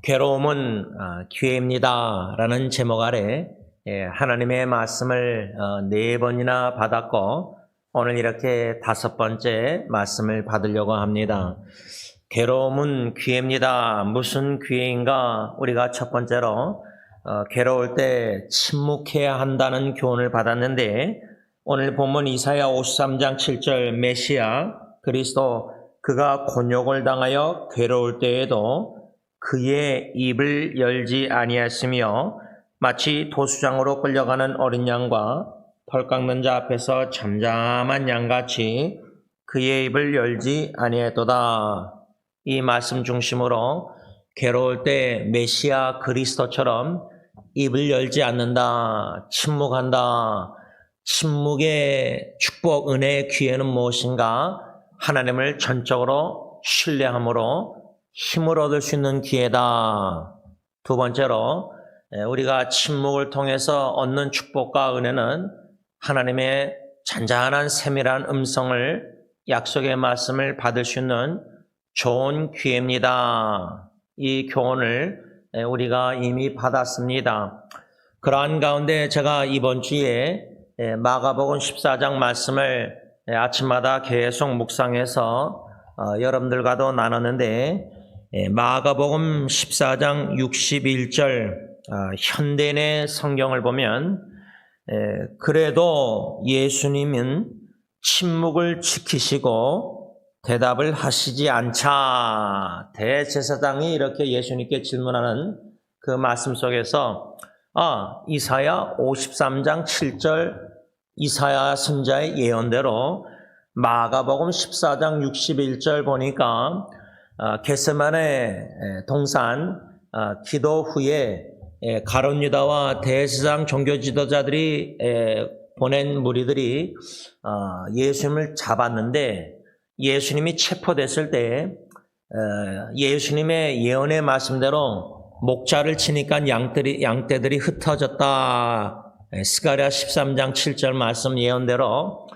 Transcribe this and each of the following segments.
괴로움은 기회입니다 라는 제목 아래 하나님의 말씀을 4번이나 받았고 오늘 이렇게 5번째 말씀을 받으려고 합니다. 괴로움은 기회입니다. 무슨 기회인가? 우리가 첫 번째로 괴로울 때 침묵해야 한다는 교훈을 받았는데 오늘 본문 이사야 53장 7절 메시아 그리스도 그가 곤욕을 당하여 괴로울 때에도 그의 입을 열지 아니하였으며 마치 도수장으로 끌려가는 어린 양과 털 깎는 자 앞에서 잠잠한 양같이 그의 입을 열지 아니하였도다. 이 말씀 중심으로 괴로울 때 메시아 그리스도처럼 입을 열지 않는다, 침묵한다. 침묵의 축복, 은혜의 기회는 무엇인가? 하나님을 전적으로 신뢰함으로 힘을 얻을 수 있는 기회다. 두 번째로 우리가 침묵을 통해서 얻는 축복과 은혜는 하나님의 잔잔한 세밀한 음성을 약속의 말씀을 받을 수 있는 좋은 기회입니다. 이 교훈을 우리가 이미 받았습니다. 그러한 가운데 제가 이번 주에 마가복음 14장 말씀을 아침마다 계속 묵상해서 여러분들과도 나눴는데 마가복음 14장 61절 현대인의 성경을 보면 그래도 예수님은 침묵을 지키시고 대답을 하시지 않자. 대제사장이 이렇게 예수님께 질문하는 그 말씀 속에서 이사야 53장 7절 이사야 선자의 예언대로 마가복음 14장 61절 보니까 겟세마네 동산 기도 후에 가룟 유다와 대제사장 종교 지도자들이 보낸 무리들이 예수님을 잡았는데 예수님이 체포됐을 때 예수님의 예언의 말씀대로 목자를 치니까 양떼들이 흩어졌다. 스가랴 13장 7절 말씀 예언대로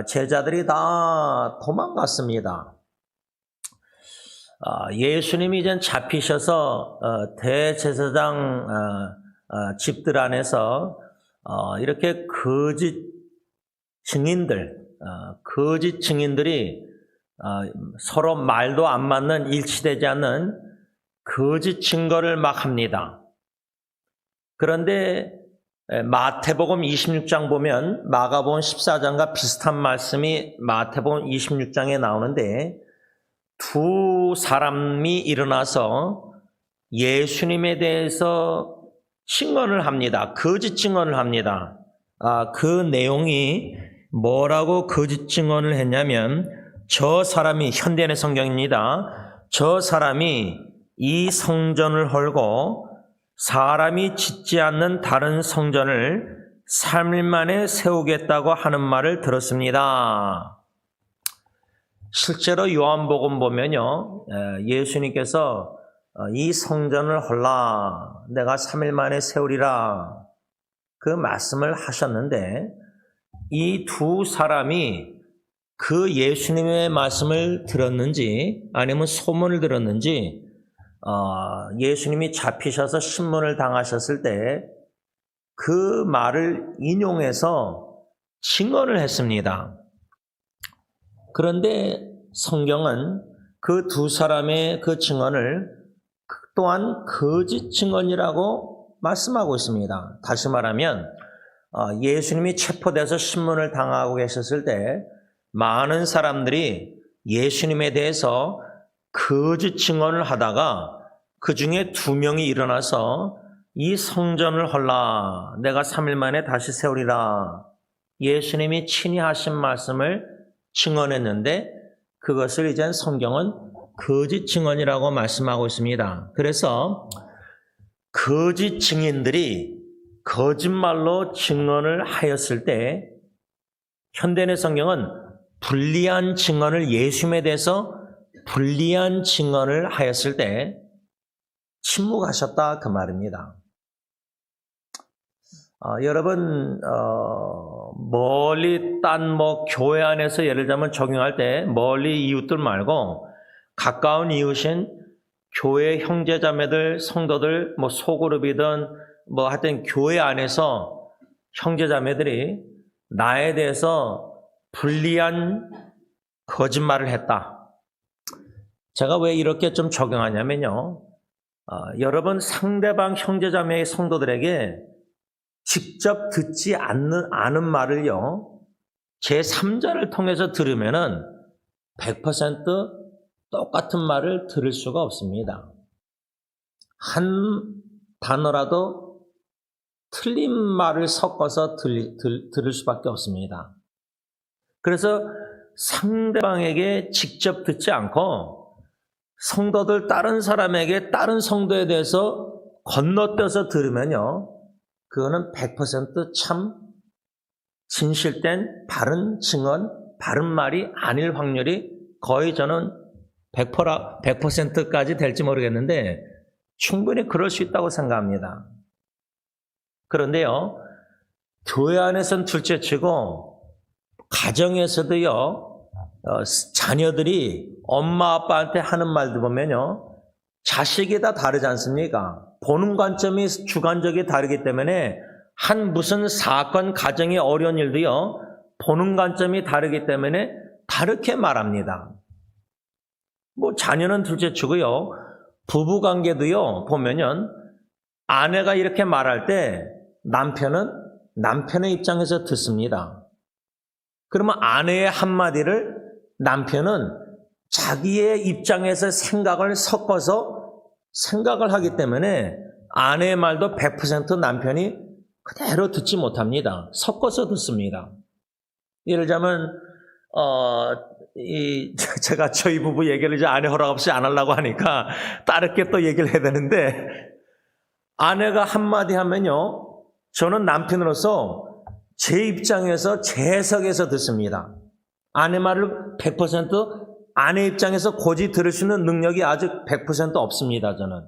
제자들이 다 도망갔습니다. 예수님이 이제 잡히셔서 대제사장 집들 안에서 이렇게 거짓 증인들이 서로 말도 안 맞는 일치되지 않는 거짓 증거를 막 합니다. 그런데 마태복음 26장 보면 마가복음 14장과 비슷한 말씀이 마태복음 26장에 나오는데 두 사람이 일어나서 예수님에 대해서 증언을 합니다. 거짓 증언을 합니다. 그 내용이 뭐라고 거짓 증언을 했냐면 저 사람이 현대인의 성경입니다. 저 사람이 이 성전을 헐고 사람이 짓지 않는 다른 성전을 3일 만에 세우겠다고 하는 말을 들었습니다. 실제로 요한복음 보면요, 예수님께서 이 성전을 헐라 내가 3일 만에 세우리라 그 말씀을 하셨는데 이 두 사람이 그 예수님의 말씀을 들었는지 아니면 소문을 들었는지 예수님이 잡히셔서 신문을 당하셨을 때 그 말을 인용해서 증언을 했습니다. 그런데 성경은 그 두 사람의 그 증언을 또한 거짓 증언이라고 말씀하고 있습니다. 다시 말하면 예수님이 체포돼서 신문을 당하고 계셨을 때 많은 사람들이 예수님에 대해서 거짓 증언을 하다가 그 중에 2명이 일어나서 이 성전을 헐라 내가 3일 만에 다시 세우리라 예수님이 친히 하신 말씀을 증언했는데 그것을 이젠 성경은 거짓 증언이라고 말씀하고 있습니다. 그래서 거짓 증인들이 거짓말로 증언을 하였을 때 현대인의 성경은 불리한 증언을 예수님에 대해서 불리한 증언을 하였을 때 침묵하셨다 그 말입니다. 여러분 멀리 딴 교회 안에서 예를 들자면 적용할 때 멀리 이웃들 말고 가까운 이웃인 교회 형제자매들, 성도들, 뭐 소그룹이든 뭐 하여튼 교회 안에서 형제자매들이 나에 대해서 불리한 거짓말을 했다. 제가 왜 이렇게 좀 적용하냐면요. 여러분 상대방 형제자매의 성도들에게 직접 듣지 않은 말을요. 제3자를 통해서 들으면은 100% 똑같은 말을 들을 수가 없습니다. 한 단어라도 틀린 말을 섞어서 들을 수밖에 없습니다. 그래서 상대방에게 직접 듣지 않고 성도들 다른 사람에게 다른 성도에 대해서 건너뛰어서 들으면요. 그거는 100% 진실된 바른 증언, 바른 말이 아닐 확률이 거의 저는 100%까지 될지 모르겠는데 충분히 그럴 수 있다고 생각합니다. 그런데요, 교회 안에서는 둘째치고 가정에서도요, 자녀들이 엄마 아빠한테 하는 말들 보면요, 자식이 다 다르지 않습니까? 보는 관점이 주관적이 다르기 때문에 한 무슨 사건, 가정의 어려운 일도요, 보는 관점이 다르기 때문에 다르게 말합니다. 뭐 자녀는 둘째치고요, 부부 관계도요, 보면은 아내가 이렇게 말할 때 남편은 남편의 입장에서 듣습니다. 그러면 아내의 한마디를 남편은 자기의 입장에서 생각을 섞어서 생각을 하기 때문에 아내의 말도 100% 남편이 그대로 듣지 못합니다. 섞어서 듣습니다. 예를 들자면 제가 저희 부부 얘기를 이제 아내 허락 없이 안 하려고 하니까 다르게 또 얘기를 해야 되는데, 아내가 한마디 하면요, 저는 남편으로서 제 입장에서 제 해석에서 듣습니다. 아내 말을 100% 아내 입장에서 고지 들을 수 있는 능력이 아직 100% 없습니다, 저는.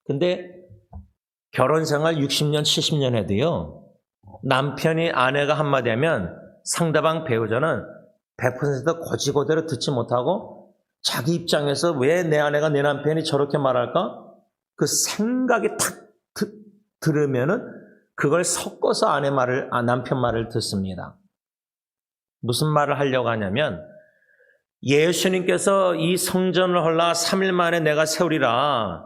근데 결혼 생활 60년, 70년 해도요, 남편이 아내가 한마디 하면 상대방 배우자는 100% 고지고대로 듣지 못하고 자기 입장에서 왜 내 아내가 내 남편이 저렇게 말할까? 그 생각이 탁 들으면은 그걸 섞어서 남편 말을 듣습니다. 무슨 말을 하려고 하냐면, 예수님께서 이 성전을 헐라 3일 만에 내가 세우리라,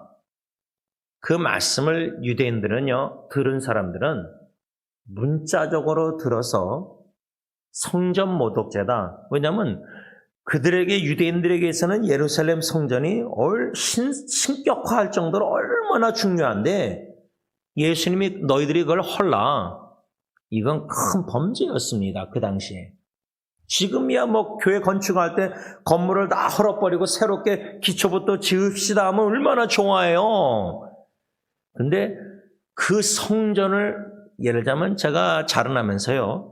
그 말씀을 유대인들은요, 들은 사람들은 문자적으로 들어서 성전 모독죄다. 왜냐하면 그들에게, 유대인들에게서는 예루살렘 성전이 신격화할 정도로 얼마나 중요한데, 예수님이 너희들이 그걸 헐라, 이건 큰 범죄였습니다. 그 당시에. 지금이야 뭐 교회 건축할 때 건물을 다 헐어버리고 새롭게 기초부터 지읍시다 하면 얼마나 좋아해요. 근데 그 성전을, 예를 들자면 제가 자라나면서요,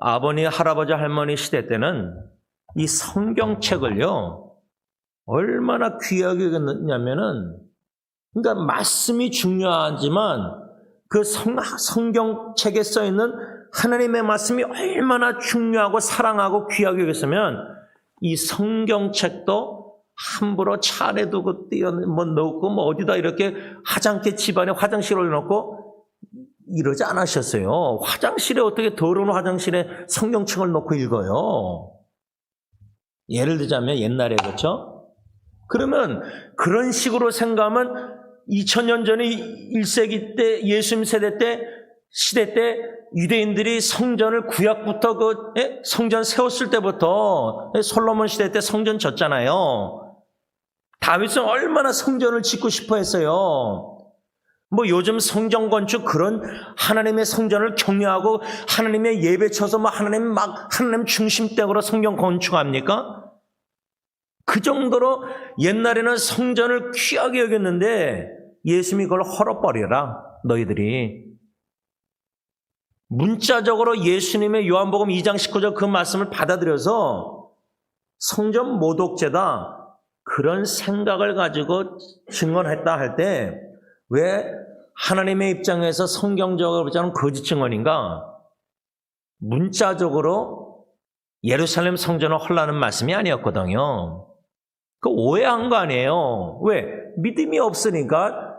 아버님, 할아버지, 할머니 시대 때는 이 성경책을요, 얼마나 귀하게 여겼냐면은, 그러니까 말씀이 중요하지만 그 성경책에 써 있는 하나님의 말씀이 얼마나 중요하고 사랑하고 귀하게 여겼으면 이 성경책도 함부로 차 안에 두고 넣고 뭐 어디다 이렇게 하찮게 집안에 화장실에 올려놓고 이러지 않으셨어요. 화장실에 어떻게 더러운 화장실에 성경책을 놓고 읽어요? 예를 들자면 옛날에, 그렇죠? 그러면 그런 식으로 생각하면 2000년 전에 1세기 때, 예수님 시대 때 유대인들이 성전을 구약부터 성전 세웠을 때부터, 솔로몬 시대 때 성전 졌잖아요. 다윗은 얼마나 성전을 짓고 싶어 했어요. 뭐 요즘 성전 건축, 그런 하나님의 성전을 경외하고 하나님의 예배 쳐서 뭐 하나님 중심댁으로 성경 건축합니까? 그 정도로 옛날에는 성전을 귀하게 여겼는데 예수님이 그걸 헐어버려라, 너희들이. 문자적으로 예수님의 요한복음 2장 19절 그 말씀을 받아들여서 성전 모독죄다, 그런 생각을 가지고 증언했다 할 때 왜 하나님의 입장에서 성경적으로 보자면 거짓 증언인가? 문자적으로 예루살렘 성전을 헐라는 말씀이 아니었거든요. 그 오해한 거 아니에요. 왜? 믿음이 없으니까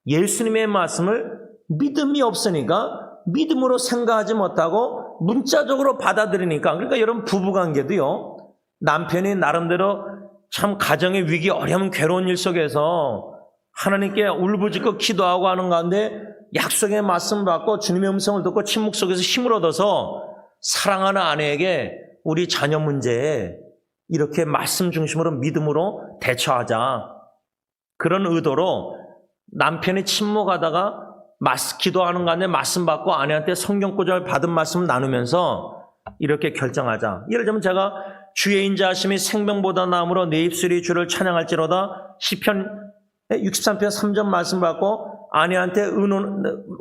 예수님의 말씀을 믿음이 없으니까 믿음으로 생각하지 못하고 문자적으로 받아들이니까 그러니까 여러분 부부관계도요. 남편이 나름대로 참 가정의 위기, 어려운, 괴로운 일 속에서 하나님께 울부짖고 기도하고 하는 가운데 약속의 말씀을 받고 주님의 음성을 듣고 침묵 속에서 힘을 얻어서 사랑하는 아내에게 우리 자녀 문제에 이렇게 말씀 중심으로 믿음으로 대처하자. 그런 의도로 남편이 침묵하다가 기도하는 가운데 말씀 받고 아내한테 성경 구절 받은 말씀 나누면서 이렇게 결정하자. 예를 들면 제가 주의 인자하심이 생명보다 나음으로 내 입술이 주를 찬양할지로다. 시편 63편 3절 말씀 받고 아내한테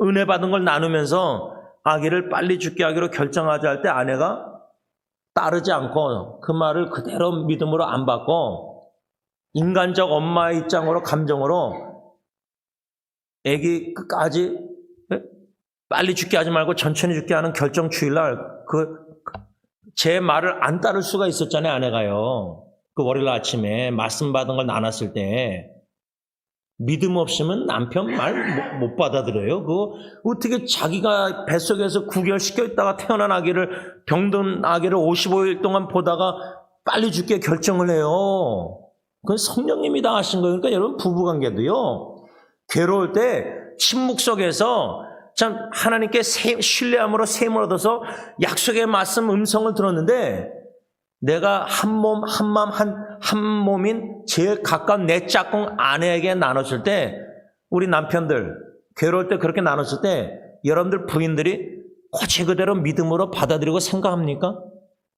은혜 받은 걸 나누면서 아기를 빨리 죽게 하기로 결정하자 할 때 아내가 따르지 않고 그 말을 그대로 믿음으로 안 받고 인간적 엄마의 입장으로 감정으로 아기 끝까지 빨리 죽게 하지 말고 천천히 죽게 하는 결정 주일날 제 말을 안 따를 수가 있었잖아요. 아내가요. 그 월요일 아침에 말씀 받은 걸 나눴을 때 믿음 없으면 남편 말 못 받아들여요. 그거 어떻게 자기가 뱃속에서 9개월 시켜 있다가 태어난 아기를 병든 아기를 55일 동안 보다가 빨리 죽게 결정을 해요. 그건 성령님이 다 하신 거예요. 그러니까 여러분 부부관계도요. 괴로울 때 침묵 속에서 참 하나님께 신뢰함으로 세임을 얻어서 약속의 말씀 음성을 들었는데 내가 한 몸인 제일 가까운 내 짝꿍 아내에게 나눴을 때 우리 남편들 괴로울 때 그렇게 나눴을 때 여러분들 부인들이 고치 그대로 믿음으로 받아들이고 생각합니까?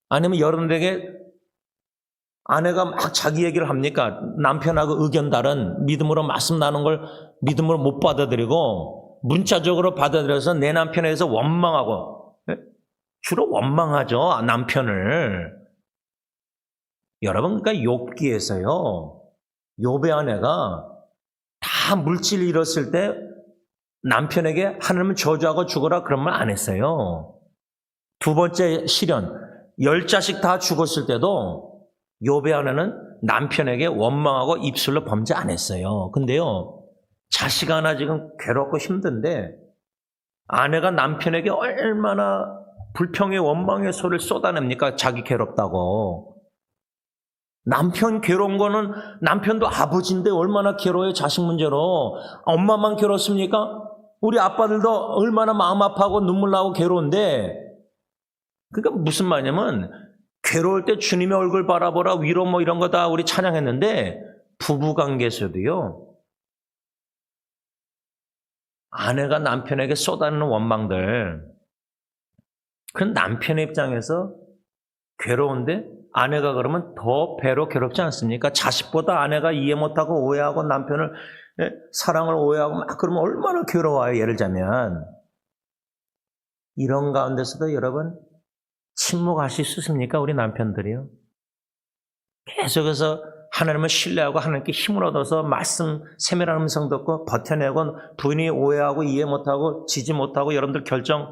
아니면 여러분들에게 아내가 막 자기 얘기를 합니까? 남편하고 의견 다른 믿음으로 말씀 나눈 걸 믿음으로 못 받아들이고 문자적으로 받아들여서 내 남편에 대해서 원망하고 주로 원망하죠. 남편을. 여러분 그러니까 욥기에서요. 욥의 아내가 다 물질 잃었을 때 남편에게 하나님은 저주하고 죽어라 그런 말 안 했어요. 두 번째 시련 10자식 다 죽었을 때도 욥의 아내는 남편에게 원망하고 입술로 범죄 안 했어요. 근데요. 자식 하나 지금 괴롭고 힘든데 아내가 남편에게 얼마나 불평의 원망의 소리를 쏟아냅니까? 자기 괴롭다고. 남편 괴로운 거는 남편도 아버지인데 얼마나 괴로워요. 자식 문제로. 엄마만 괴롭습니까? 우리 아빠들도 얼마나 마음 아파하고 눈물 나고 괴로운데 그러니까 무슨 말이냐면 괴로울 때 주님의 얼굴 바라보라 위로 뭐 이런 거 다 우리 찬양했는데 부부관계에서도요. 아내가 남편에게 쏟아내는 원망들 그 남편의 입장에서 괴로운데 아내가 그러면 더 배로 괴롭지 않습니까? 자식보다 아내가 이해 못하고 오해하고 남편을 사랑을 오해하고 막 그러면 얼마나 괴로워요. 예를 들자면 이런 가운데서도 여러분 침묵하실 수 있습니까? 우리 남편들이요. 계속해서 하나님을 신뢰하고 하나님께 힘을 얻어서 말씀 세밀한 음성 듣고 버텨내고 부인이 오해하고 이해 못하고 지지 못하고 여러분들 결정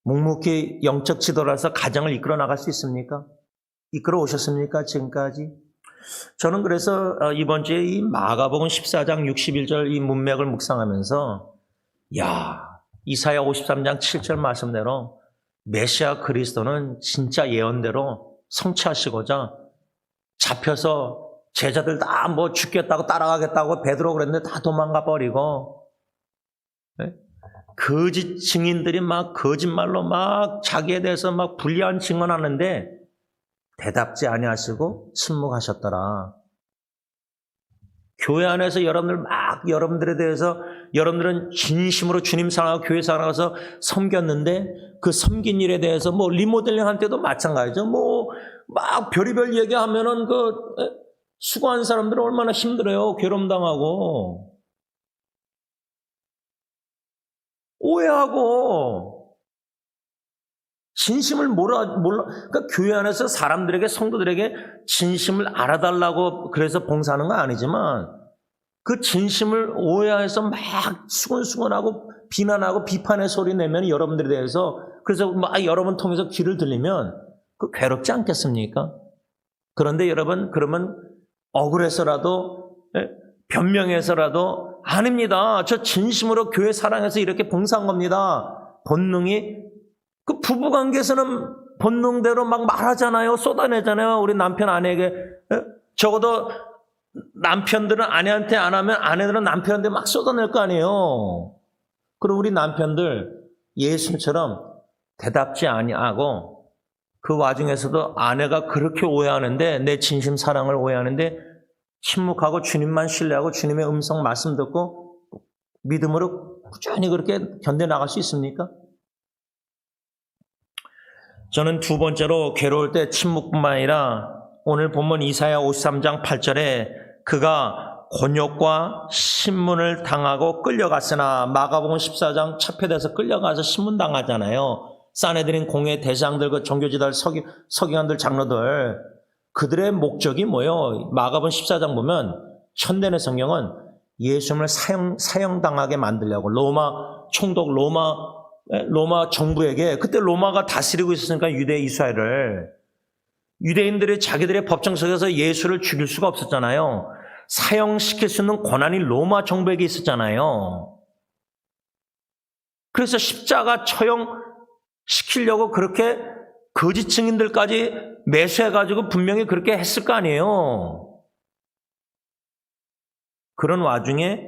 묵묵히 영적 지도라서 가정을 이끌어 나갈 수 있습니까? 이끌어 오셨습니까? 지금까지? 저는 그래서 이번 주에 이 마가복음 14장 61절 이 문맥을 묵상하면서 이사야 53장 7절 말씀대로 메시아 그리스도는 진짜 예언대로 성취하시고자 잡혀서 제자들 다 뭐 죽겠다고 따라가겠다고 베드로 그랬는데 다 도망가 버리고 거짓 증인들이 막 거짓말로 막 자기에 대해서 막 불리한 증언하는데 대답지 아니하시고 침묵하셨더라. 교회 안에서 여러분들 막 여러분들에 대해서 여러분들은 진심으로 주님 사랑하고 교회 사랑해서 섬겼는데 그 섬긴 일에 대해서 뭐 리모델링 할 때도 마찬가지죠. 뭐 막 별의별 얘기하면은 그 수고한 사람들은 얼마나 힘들어요. 괴로움 당하고 오해하고 진심을 몰라 그러니까 교회 안에서 사람들에게 성도들에게 진심을 알아달라고 그래서 봉사하는 건 아니지만 그 진심을 오해해서 막 수근수근하고 비난하고 비판의 소리 내면 여러분들에 대해서 그래서 막 여러분 통해서 귀를 들리면 그 괴롭지 않겠습니까? 그런데 여러분 그러면 억울해서라도 변명해서라도 아닙니다. 저 진심으로 교회 사랑해서 이렇게 봉사한 겁니다. 본능이 그 부부관계에서는 본능대로 막 말하잖아요. 쏟아내잖아요. 우리 남편 아내에게. 적어도 남편들은 아내한테 안 하면 아내들은 남편한테 막 쏟아낼 거 아니에요. 그리고 우리 남편들 예수님처럼 대답지 아니하고 그 와중에서도 아내가 그렇게 오해하는데 내 진심 사랑을 오해하는데 침묵하고 주님만 신뢰하고 주님의 음성 말씀 듣고 믿음으로 꾸준히 그렇게 견뎌나갈 수 있습니까? 저는 두 번째로 괴로울 때 침묵뿐만 아니라 오늘 본문 이사야 53장 8절에 그가 곤욕과 신문을 당하고 끌려갔으나 마가복음 14장 첩회돼서 끌려가서 신문당하잖아요. 사내들인 공회 대장들, 그 종교지도자 서기관들, 장로들 그들의 목적이 뭐예요? 마가복음 14장 보면 현대의 성경은 예수님을 사형당하게 만들려고 로마 총독 로마 정부에게 그때 로마가 다스리고 있었으니까 유대 이스라엘을 유대인들이 자기들의 법정 속에서 예수를 죽일 수가 없었잖아요. 사형시킬 수 있는 권한이 로마 정부에게 있었잖아요. 그래서 십자가 처형시키려고 그렇게 거짓 증인들까지 매수해가지고 분명히 그렇게 했을 거 아니에요. 그런 와중에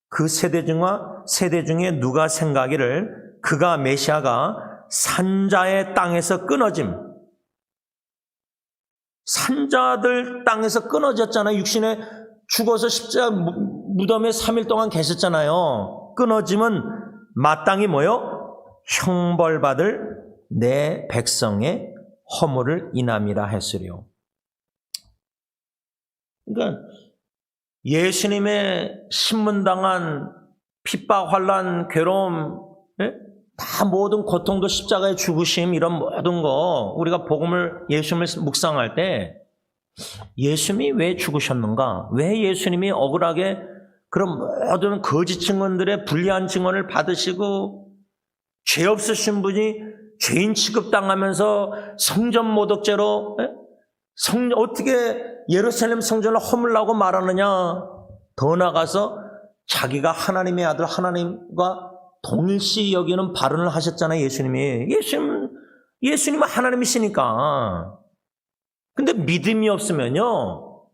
그 세대 중에 누가 생각하기를 그가 메시아가 산자의 땅에서 끊어짐. 산자들 땅에서 끊어졌잖아요. 육신에 죽어서 십자가 무덤에 3일 동안 계셨잖아요. 끊어짐은 마땅히 뭐요? 형벌받을 내 백성의 허물을 인함이라 했으리요. 그러니까 예수님의 신문당한 핍박, 환난, 괴로움, 다 모든 고통도 십자가의 죽으심 이런 모든 거 우리가 복음을 예수님을 묵상할 때 예수님이 왜 죽으셨는가? 왜 예수님이 억울하게 그런 모든 거짓 증언들의 불리한 증언을 받으시고 죄 없으신 분이 죄인 취급당하면서 성전 모독죄로 어떻게 예루살렘 성전을 허물라고 말하느냐? 더 나아가서 자기가 하나님의 아들 하나님과 동일시 여기는 발언을 하셨잖아요. 예수님은 하나님이시니까. 근데 믿음이 없으면요.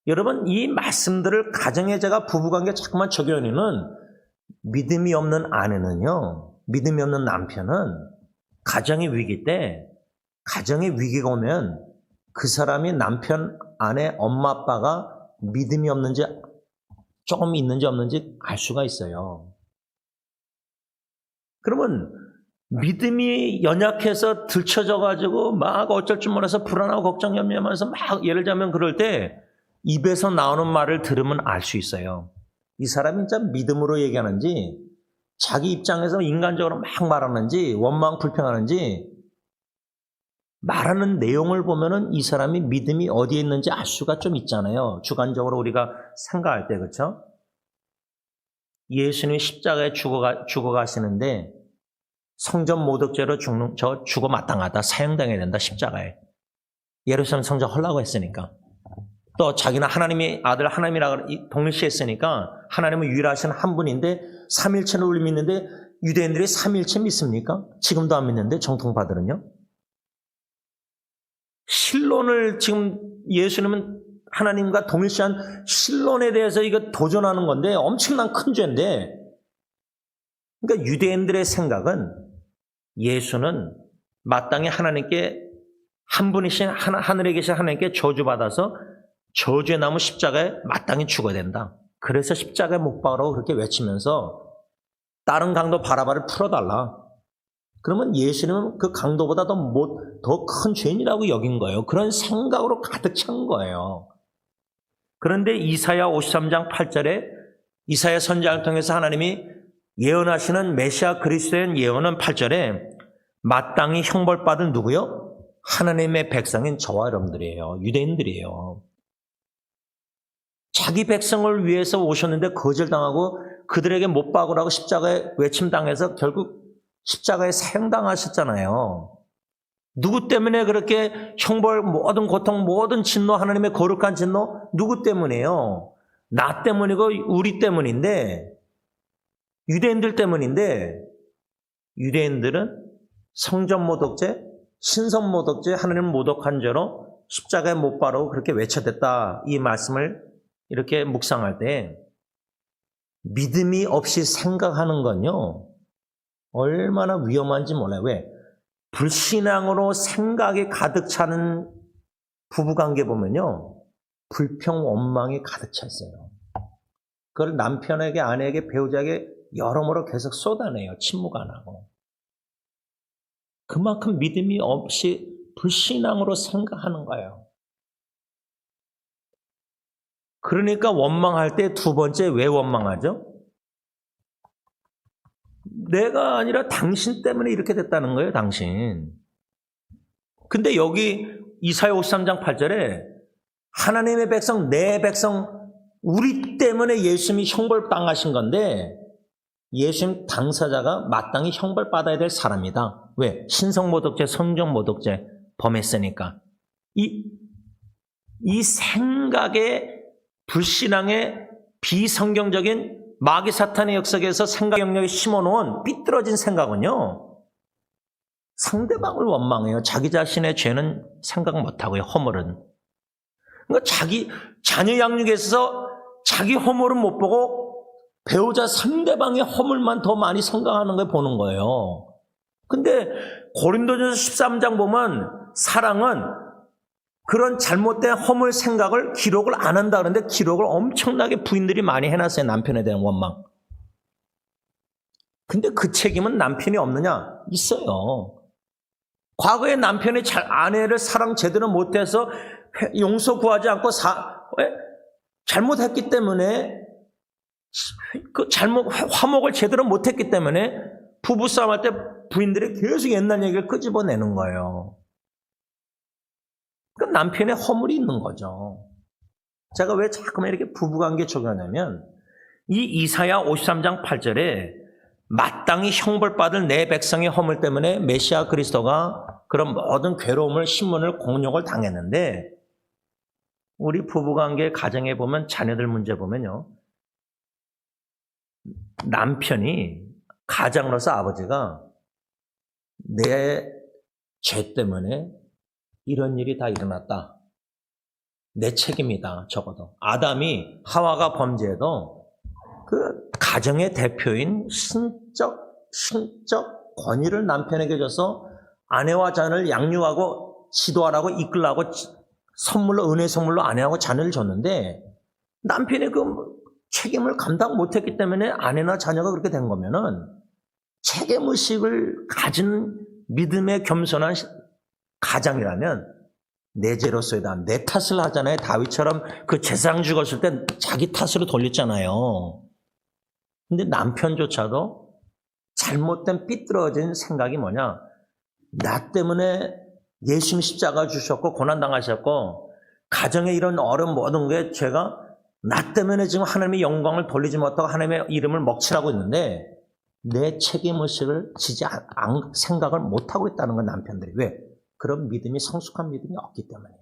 여러분 이 말씀들을 가정에 제가 부부관계 자꾸만 적용하는 믿음이 없는 아내는요. 믿음이 없는 남편은 가정의 위기 때 가정의 위기가 오면 그 사람이 남편, 아내, 엄마, 아빠가 믿음이 없는지 조금 있는지 없는지 알 수가 있어요. 그러면 믿음이 연약해서 들쳐져가지고 막 어쩔 줄 몰라서 불안하고 걱정, 염려하면서 막 예를 들자면 그럴 때 입에서 나오는 말을 들으면 알 수 있어요. 이 사람이 진짜 믿음으로 얘기하는지 자기 입장에서 인간적으로 막 말하는지 원망 불평하는지 말하는 내용을 보면은 이 사람이 믿음이 어디에 있는지 알 수가 좀 있잖아요. 주관적으로 우리가 생각할 때 그렇죠? 예수님이 십자가에 죽어가시는데 성전 모독죄로 죽어 마땅하다. 사형당해야 된다. 십자가에. 예루살렘 성전 헐라고 했으니까. 또 자기는 하나님의 아들 하나님이라고 동일시했으니까 하나님은 유일하신 한 분인데 삼일체는 우리 믿는데 유대인들이 삼일체 믿습니까? 지금도 안 믿는데 정통파들은요. 신론을 지금 예수님은 하나님과 동일시한 신론에 대해서 이거 도전하는 건데 엄청난 큰 죄인데 그러니까 유대인들의 생각은 예수는 마땅히 하나님께 한 분이신 하늘에 계신 하나님께 저주받아서 저주에 남은 십자가에 마땅히 죽어야 된다. 그래서 십자가에 못 박으라고 그렇게 외치면서 다른 강도 바라바를 풀어달라. 그러면 예수님은 그 강도보다 더 큰 죄인이라고 여긴 거예요. 그런 생각으로 가득 찬 거예요. 그런데 이사야 53장 8절에 이사야 선지자를 통해서 하나님이 예언하시는 메시아 그리스도의 예언은 8절에 마땅히 형벌받은 누구요? 하나님의 백성인 저와 여러분들이에요. 유대인들이에요. 자기 백성을 위해서 오셨는데 거절당하고 그들에게 못 박으라고 십자가에 외침당해서 결국 십자가에 사형당하셨잖아요. 누구 때문에 그렇게 형벌, 모든 고통, 모든 진노, 하나님의 거룩한 진노? 누구 때문이에요? 나 때문이고 우리 때문인데, 유대인들 때문인데, 유대인들은 성전 모독죄, 신성 모독죄, 하나님 모독한 죄로 십자가에 못 박으라고 그렇게 외쳐댔다. 이 말씀을 이렇게 묵상할 때 믿음이 없이 생각하는 건요, 얼마나 위험한지 몰라요. 왜? 불신앙으로 생각이 가득 차는 부부관계 보면요, 불평, 원망이 가득 차 있어요. 그걸 남편에게, 아내에게, 배우자에게 여러모로 계속 쏟아내요. 침묵 안 하고. 그만큼 믿음이 없이 불신앙으로 생각하는 거예요. 그러니까 원망할 때 두 번째 왜 원망하죠? 내가 아니라 당신 때문에 이렇게 됐다는 거예요, 당신. 근데 여기 이사야 53장 8절에 하나님의 백성, 내 백성, 우리 때문에 예수님이 형벌당하신 건데 예수님 당사자가 마땅히 형벌받아야 될 사람이다. 왜? 신성모독죄, 성전모독죄 범했으니까. 이 생각에 불신앙의 비성경적인 마귀 사탄의 역사에서 생각 영역에 심어놓은 삐뚤어진 생각은요, 상대방을 원망해요. 자기 자신의 죄는 생각 못하고요, 허물은. 그러니까 자기 자녀 양육에 있어서 자기 허물은 못 보고 배우자 상대방의 허물만 더 많이 생각하는 걸 보는 거예요. 근데 고린도전서 13장 보면 사랑은 그런 잘못된 허물 생각을 기록을 안 한다 그러는데 기록을 엄청나게 부인들이 많이 해놨어요. 남편에 대한 원망. 근데 그 책임은 남편이 없느냐? 있어요. 과거에 남편이 아내를 사랑 제대로 못해서 용서 구하지 않고 잘못했기 때문에 화목을 제대로 못했기 때문에 부부싸움 할 때 부인들이 계속 옛날 얘기를 끄집어내는 거예요. 그 남편의 허물이 있는 거죠. 제가 왜 자꾸만 이렇게 부부관계 적용하냐면 이 이사야 53장 8절에 마땅히 형벌받을 내 백성의 허물 때문에 메시아 그리스도가 그런 모든 괴로움을, 신문을, 공욕을 당했는데 우리 부부관계 가정에 보면 자녀들 문제 보면요, 남편이 가장으로서 아버지가 내 죄 때문에 이런 일이 다 일어났다. 내 책임이다. 적어도. 아담이 하와가 범죄해도 그 가정의 대표인 신적 권위를 남편에게 줘서 아내와 자녀를 양육하고 지도하라고 이끌라고 선물로, 은혜 선물로 아내하고 자녀를 줬는데 남편이 그 책임을 감당 못했기 때문에 아내나 자녀가 그렇게 된 거면은 책임의식을 가진 믿음의 겸손한 가장이라면 내 죄로서이다. 내 탓을 하잖아요. 다윗처럼 그 제사장 죽었을 때 자기 탓으로 돌렸잖아요. 근데 남편조차도 잘못된 삐뚤어진 생각이 뭐냐? 나 때문에 예수님 십자가 주셨고 고난당하셨고 가정에 이런 어려운 모든 게 제가 나 때문에 지금 하나님의 영광을 돌리지 못하고 하나님의 이름을 먹칠하고 있는데 내 책임의식을 생각을 못하고 있다는 건 남편들이. 왜? 그런 믿음이, 성숙한 믿음이 없기 때문이에요.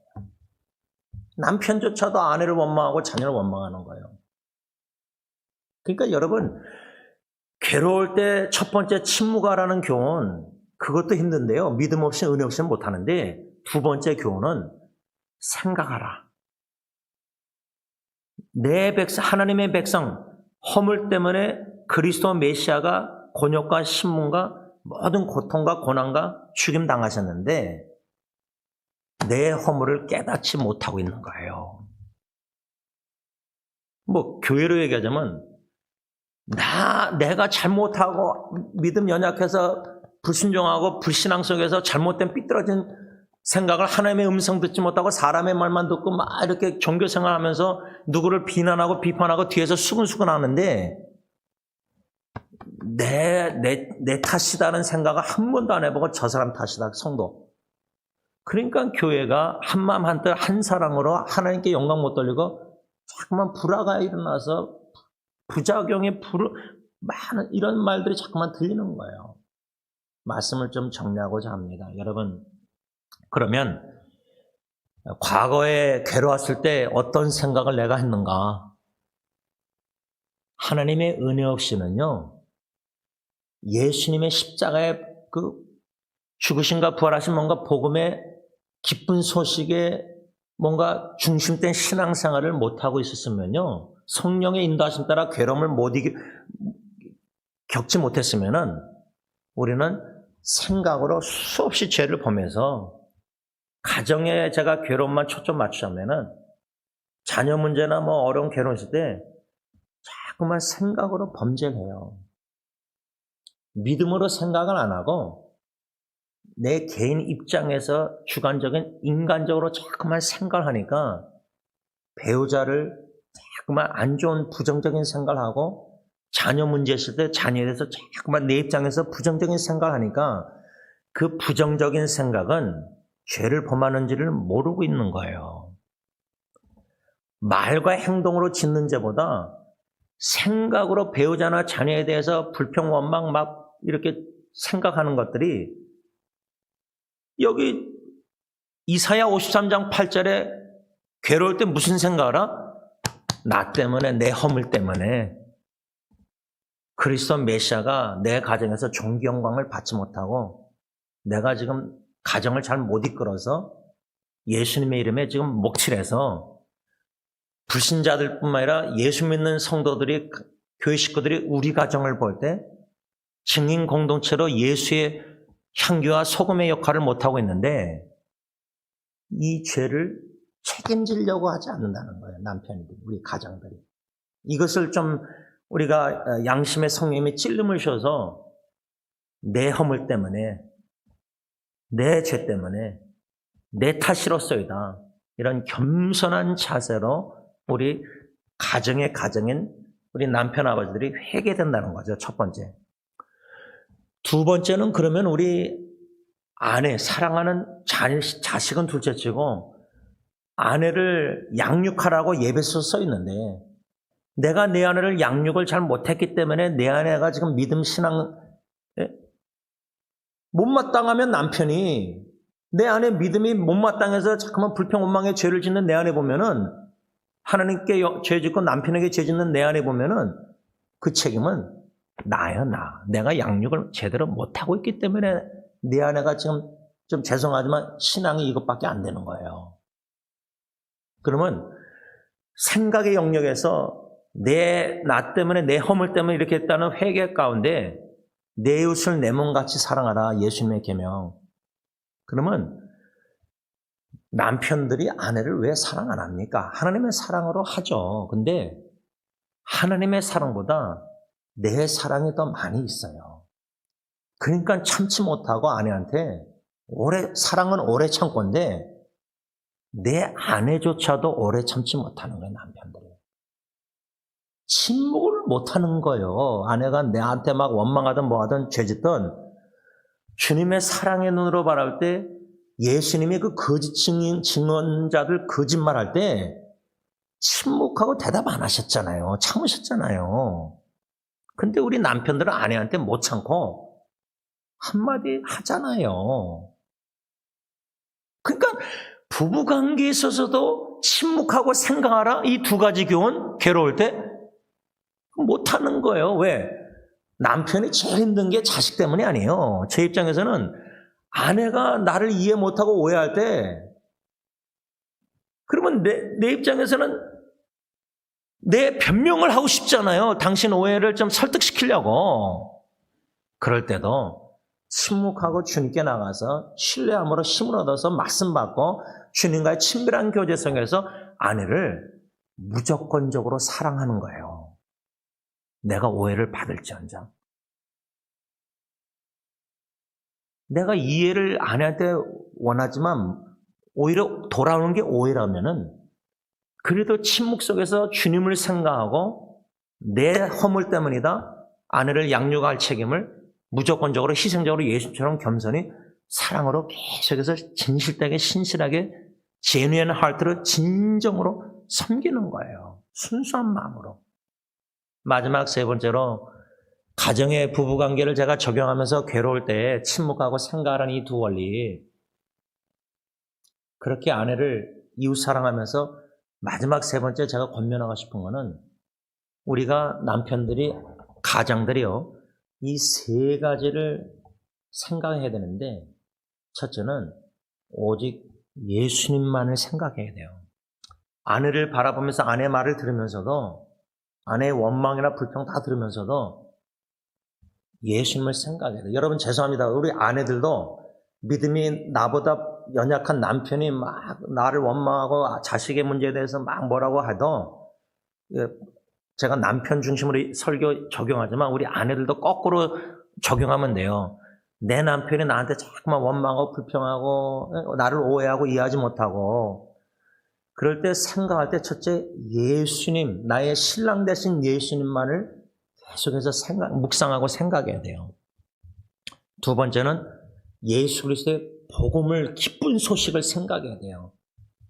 남편조차도 아내를 원망하고 자녀를 원망하는 거예요. 그러니까 여러분, 괴로울 때 첫 번째 침묵하라는 교훈, 그것도 힘든데요. 믿음 없이 은혜 없이는 못하는데 두 번째 교훈은 생각하라. 내 백성, 하나님의 백성, 허물 때문에 그리스도 메시아가 곤욕과 신문과 모든 고통과 고난과 죽임 당하셨는데 내 허물을 깨닫지 못하고 있는 거예요. 뭐 교회로 얘기하자면 내가 잘못하고 믿음 연약해서 불순종하고 불신앙 속에서 잘못된 삐뚤어진 생각을 하나님의 음성 듣지 못하고 사람의 말만 듣고 막 이렇게 종교생활하면서 누구를 비난하고 비판하고 뒤에서 수근수근 하는데 내 탓이다는 생각을 한 번도 안 해보고 저 사람 탓이다, 성도. 그러니까 교회가 한마음 한뜻 한 사랑으로 하나님께 영광 못 돌리고 자꾸만 불화가 일어나서 부작용의 많은 이런 말들이 자꾸만 들리는 거예요. 말씀을 좀 정리하고자 합니다. 여러분, 그러면 과거에 괴로웠을 때 어떤 생각을 내가 했는가? 하나님의 은혜 없이는요, 예수님의 십자가의 그 죽으신가 부활하신 뭔가 복음의 기쁜 소식에 뭔가 중심된 신앙생활을 못하고 있었으면요, 성령의 인도하심 따라 괴로움을 겪지 못했으면은 우리는 생각으로 수없이 죄를 보면서 가정에 제가 괴로움만 초점 맞추자면은 자녀 문제나 뭐 어려운 괴로움 있을 때 자꾸만 생각으로 범죄를 해요. 믿음으로 생각을 안 하고 내 개인 입장에서 주관적인 인간적으로 자꾸만 생각을 하니까 배우자를 자꾸만 안 좋은 부정적인 생각을 하고 자녀 문제 있을 때 자녀에 대해서 자꾸만 내 입장에서 부정적인 생각을 하니까 그 부정적인 생각은 죄를 범하는지를 모르고 있는 거예요. 말과 행동으로 짓는 죄보다 생각으로 배우자나 자녀에 대해서 불평, 원망 막 이렇게 생각하는 것들이 여기 이사야 53장 8절에 괴로울 때 무슨 생각하라? 나 때문에, 내 허물 때문에 그리스도 메시아가 내 가정에서 존귀 영광을 받지 못하고 내가 지금 가정을 잘 못 이끌어서 예수님의 이름에 지금 목칠해서 불신자들뿐만 아니라 예수 믿는 성도들이, 교회 식구들이 우리 가정을 볼 때 증인 공동체로 예수의 향기와 소금의 역할을 못하고 있는데 이 죄를 책임지려고 하지 않는다는 거예요. 남편들이, 우리 가정들이. 이것을 좀 우리가 양심의 성령님이 찔림을 줘서 내 허물 때문에, 내 죄 때문에, 내 탓이로소이다. 이런 겸손한 자세로 우리 가정인 우리 남편 아버지들이 회개된다는 거죠. 첫 번째. 두 번째는 그러면 우리 아내, 사랑하는 자식은 둘째치고 아내를 양육하라고 예배서 써 있는데 내가 내 아내를 양육을 잘 못했기 때문에 내 아내가 지금 믿음 신앙 못마땅하면 남편이 내 아내 믿음이 못마땅해서 자꾸만 불평 원망의 죄를 짓는 내 아내 보면은 하나님께 죄 짓고 남편에게 죄 짓는 내 아내 보면은 그 책임은 나야, 나. 내가 양육을 제대로 못하고 있기 때문에 내 아내가 지금 좀 죄송하지만 신앙이 이것밖에 안 되는 거예요. 그러면 생각의 영역에서 나 때문에, 내 허물 때문에 이렇게 했다는 회개 가운데 내 이웃을 내 몸같이 사랑하라. 예수님의 계명. 그러면 남편들이 아내를 왜 사랑 안 합니까? 하나님의 사랑으로 하죠. 근데 하나님의 사랑보다 내 사랑이 더 많이 있어요. 그러니까 참지 못하고 아내한테 사랑은 오래 참건데 내 아내조차도 오래 참지 못하는 거예요, 남편들이. 침묵을 못하는 거예요. 아내가 내한테 막 원망하든 뭐하든 죄짓든 주님의 사랑의 눈으로 바라볼 때 예수님이 그 거짓 증언자들 거짓말할 때 침묵하고 대답 안 하셨잖아요. 참으셨잖아요. 근데 우리 남편들은 아내한테 못 참고 한마디 하잖아요. 그러니까 부부관계에 있어서도 침묵하고 생각하라. 이 두 가지 교훈 괴로울 때 못하는 거예요. 왜? 남편이 제일 힘든 게 자식 때문이 아니에요. 제 입장에서는 아내가 나를 이해 못하고 오해할 때 그러면 내 입장에서는 내 변명을 하고 싶잖아요. 당신 오해를 좀 설득시키려고. 그럴 때도 침묵하고 주님께 나가서 신뢰함으로 힘을 얻어서 말씀 받고 주님과의 친밀한 교제 속에서 아내를 무조건적으로 사랑하는 거예요. 내가 오해를 받을지언정. 내가 이해를 아내한테 원하지만 오히려 돌아오는 게 오해라면은 그래도 침묵 속에서 주님을 생각하고 내 허물 때문이다. 아내를 양육할 책임을 무조건적으로 희생적으로 예수처럼 겸손히 사랑으로 계속해서 진실되게 신실하게 제뉴인 하트로 진정으로 섬기는 거예요. 순수한 마음으로. 마지막 세 번째로 가정의 부부관계를 제가 적용하면서 괴로울 때 침묵하고 생각하는 이 두 원리. 그렇게 아내를 이웃 사랑하면서 마지막 세 번째 제가 권면하고 싶은 거는 우리가 남편들이, 가장들이요, 이 세 가지를 생각해야 되는데, 첫째는 오직 예수님만을 생각해야 돼요. 아내를 바라보면서 아내 말을 들으면서도, 아내의 원망이나 불평 다 들으면서도 예수님을 생각해야 돼요. 여러분 죄송합니다. 우리 아내들도 믿음이 나보다 연약한 남편이 막 나를 원망하고 자식의 문제에 대해서 막 뭐라고 하도, 제가 남편 중심으로 설교 적용하지만 우리 아내들도 거꾸로 적용하면 돼요. 내 남편이 나한테 자꾸만 원망하고 불평하고 나를 오해하고 이해하지 못하고, 그럴 때 생각할 때 첫째 예수님, 나의 신랑 되신 예수님만을 계속해서 묵상하고 생각해야 돼요. 두 번째는 예수 그리스도의 복음을, 기쁜 소식을 생각해야 돼요.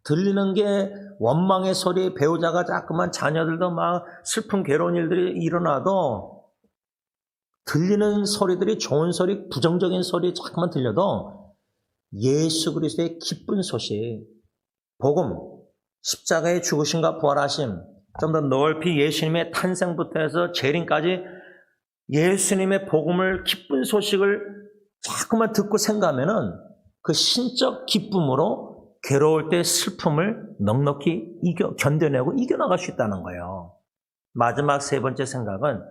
들리는 게 원망의 소리, 배우자가 자꾸만 자녀들도 막 슬픈 괴로운 일들이 일어나도 들리는 소리들이 좋은 소리, 부정적인 소리 자꾸만 들려도 예수 그리스도의 기쁜 소식, 복음, 십자가의 죽으심과 부활하심, 좀 더 넓이 예수님의 탄생부터 해서 재림까지 예수님의 복음을, 기쁜 소식을 자꾸만 듣고 생각하면은 그 신적 기쁨으로 괴로울 때 슬픔을 넉넉히 견뎌내고 이겨나갈 수 있다는 거예요. 마지막 세 번째 생각은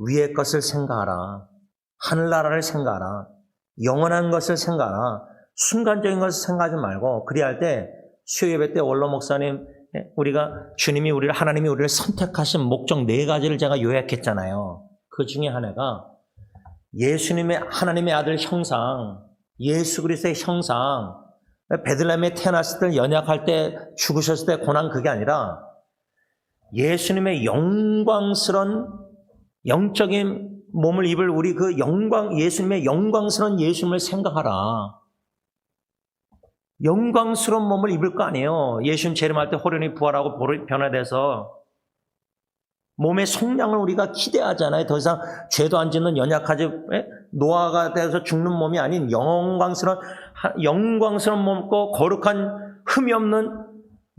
위의 것을 생각하라. 하늘나라를 생각하라. 영원한 것을 생각하라. 순간적인 것을 생각하지 말고, 그리할 때 수요예배 때 원로 목사님, 하나님이 우리를 선택하신 목적 네 가지를 제가 요약했잖아요. 그 중에 하나가 예수님의, 하나님의 아들 형상, 예수 그리스도의 형상, 베들레헴에 태어났을 때, 연약할 때, 죽으셨을 때 고난, 그게 아니라 예수님의 영광스러운 영적인 몸을 입을 우리 그 예수님의 영광스러운 예수님을 생각하라. 영광스러운 몸을 입을 거 아니에요. 예수님 재림할 때 호련히 부활하고 변화돼서 몸의 속량을 우리가 기대하잖아요. 더 이상 죄도 안 짓는 연약하지, 노아가 돼서 죽는 몸이 아닌 영광스러운 몸과 거룩한 흠이 없는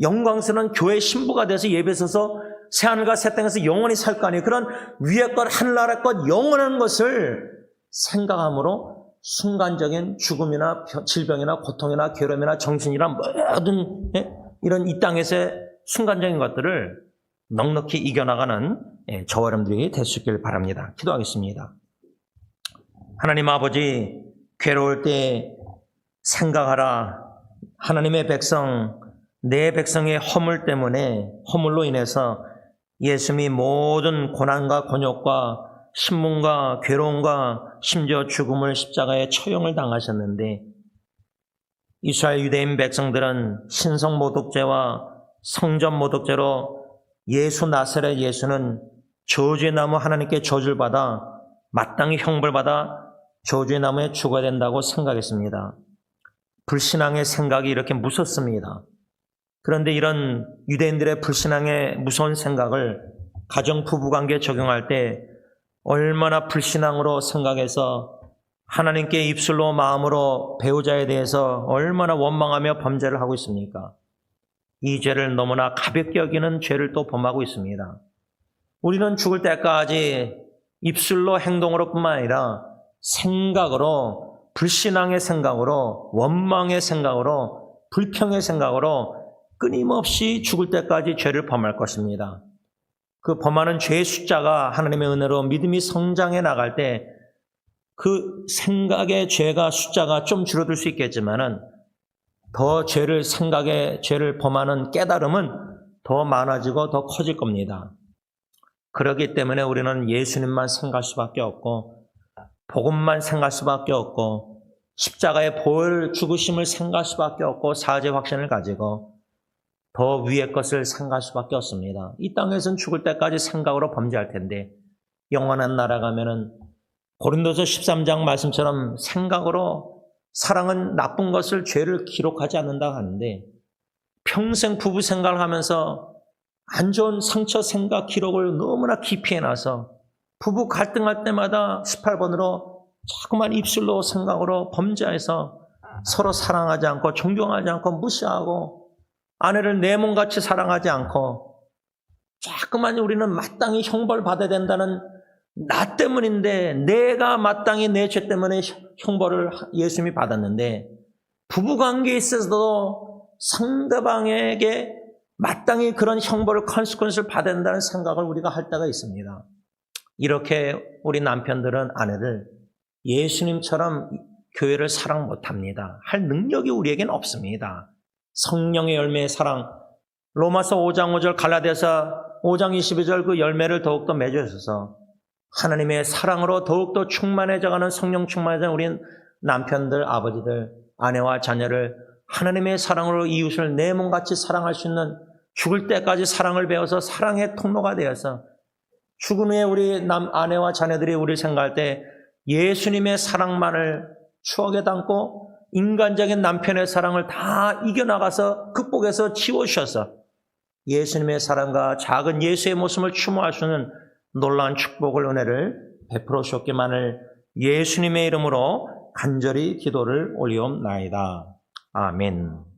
영광스러운 교회 신부가 돼서 예배 서서 새하늘과 새 땅에서 영원히 살 거 아니에요. 그런 위의 것, 하늘나라 것, 영원한 것을 생각함으로 순간적인 죽음이나 질병이나 고통이나 괴로움이나 정신이나 모든 이런 이 땅에서의 순간적인 것들을 넉넉히 이겨나가는 저와 여러분들이 될 수 있길 바랍니다. 기도하겠습니다. 하나님 아버지, 괴로울 때 생각하라. 하나님의 백성, 내 백성의 허물로 인해서 예수님이 모든 고난과 곤욕과 신문과 괴로움과 심지어 죽음을, 십자가에 처형을 당하셨는데, 이스라엘 유대인 백성들은 신성 모독죄와 성전 모독죄로 예수 나사렛 예수는 저주의 나무, 하나님께 저주를 받아 마땅히 형벌받아 저주의 나무에 죽어야 된다고 생각했습니다. 불신앙의 생각이 이렇게 무섭습니다. 그런데 이런 유대인들의 불신앙의 무서운 생각을 가정 부부관계에 적용할 때 얼마나 불신앙으로 생각해서 하나님께 입술로 마음으로 배우자에 대해서 얼마나 원망하며 범죄를 하고 있습니까? 이 죄를 너무나 가볍게 여기는 죄를 또 범하고 있습니다. 우리는 죽을 때까지 입술로, 행동으로 뿐만 아니라 생각으로, 불신앙의 생각으로, 원망의 생각으로, 불평의 생각으로 끊임없이 죽을 때까지 죄를 범할 것입니다. 그 범하는 죄의 숫자가 하나님의 은혜로 믿음이 성장해 나갈 때 그 생각의 죄가 숫자가 좀 줄어들 수 있겠지만은 더 죄를 범하는 깨달음은 더 많아지고 더 커질 겁니다. 그렇기 때문에 우리는 예수님만 생각할 수밖에 없고, 복음만 생각할 수밖에 없고, 십자가의 보혈 죽으심을 생각할 수밖에 없고, 사죄 확신을 가지고 더 위의 것을 생각할 수밖에 없습니다. 이 땅에서는 죽을 때까지 생각으로 범죄할 텐데, 영원한 나라 가면은 고린도서 13장 말씀처럼 생각으로, 사랑은 나쁜 것을, 죄를 기록하지 않는다 하는데, 평생 부부 생각을 하면서 안 좋은 상처 생각 기록을 너무나 깊이 해놔서 부부 갈등할 때마다 18번으로 자꾸만 입술로 생각으로 범죄해서 서로 사랑하지 않고 존경하지 않고 무시하고 아내를 내 몸같이 사랑하지 않고 자꾸만 우리는 마땅히 형벌 받아야 된다는 나 때문인데 내가 마땅히 내 죄 때문에 형벌을 예수님이 받았는데 부부관계에 있어서도 상대방에게 마땅히 그런 형벌을 컨시퀀스를 받아야 된다는 생각을 우리가 할 때가 있습니다. 이렇게 우리 남편들은 아내를 예수님처럼 교회를 사랑 못합니다. 할 능력이 우리에게는 없습니다. 성령의 열매의 사랑, 로마서 5장 5절, 갈라디아서 5장 22절 그 열매를 더욱더 맺으셔서 하나님의 사랑으로 더욱더 충만해져가는 성령 충만해져가는 우리 남편들, 아버지들, 아내와 자녀를 하나님의 사랑으로 이웃을 내 몸같이 사랑할 수 있는 죽을 때까지 사랑을 배워서 사랑의 통로가 되어서 죽은 후에 우리 아내와 자녀들이 우리를 생각할 때 예수님의 사랑만을 추억에 담고 인간적인 남편의 사랑을 다 이겨나가서 극복해서 지워주셔서 예수님의 사랑과 작은 예수의 모습을 추모할 수 있는 놀라운 축복을 은혜를 베풀어 주셨기만을 예수님의 이름으로 간절히 기도를 올리옵나이다. 아멘.